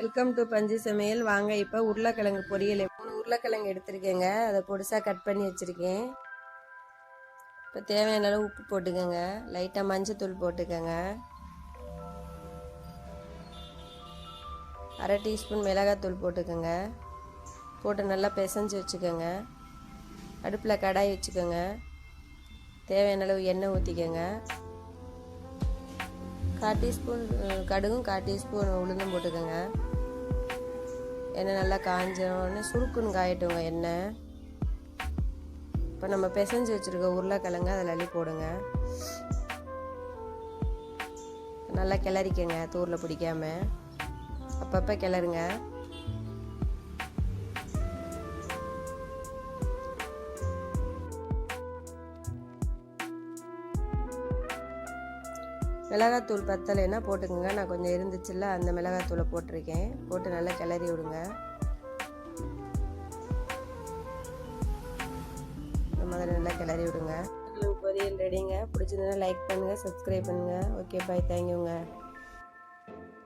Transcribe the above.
Welcome to பஞ்சு சமையல். வாங்க இப்போ உருளைக்கிழங்கு பொரியல். 3 உருளைக்கிழங்கு எடுத்துருக்கேங்க, அதை பொடிசாக கட் பண்ணி வச்சுருக்கேன். இப்போ தேவையான அளவு உப்பு போட்டுக்கோங்க, லைட்டாக மஞ்சத்தூள் போட்டுக்கோங்க, 1/2 டீஸ்பூன் மிளகாத்தூள் போட்டுக்கோங்க. போட்டு நல்லா பிசைஞ்சு வச்சுக்கோங்க. அடுப்பில் கடாய் வச்சுக்கோங்க, தேவையான அளவு எண்ணெய் ஊற்றிக்கோங்க. 1/4 டீஸ்பூன் கடுகும் 1/4 டீஸ்பூன் உளுந்தும் போட்டுக்கோங்க. எண்ணெய் நல்லா காஞ்சோடனே சுருக்குன்னு காயட்டுங்க எண்ணெய். இப்போ நம்ம பிசைஞ்சு வச்சுருக்க உருளைக்கிழங்கு அதில் அள்ளி போடுங்க. நல்லா கிளறிக்கங்க, தூரில் பிடிக்காம அப்பப்போ கிளறுங்க. மிளகாத்தூள் பத்தலைன்னா போட்டுக்கோங்க, நான் கொஞ்சம் இருந்துச்சுல்ல அந்த மிளகாத்தூளை போட்டிருக்கேன். போட்டு நல்லா கிளறி விடுங்க. இந்த மாதிரி நல்லா கிளறி விடுங்க. பொரியல் ரெடிங்க. பிடிச்சதுன்னா லைக் பண்ணுங்கள், சப்ஸ்கிரைப் பண்ணுங்கள். ஓகே, பாய், தேங்க்யூங்க.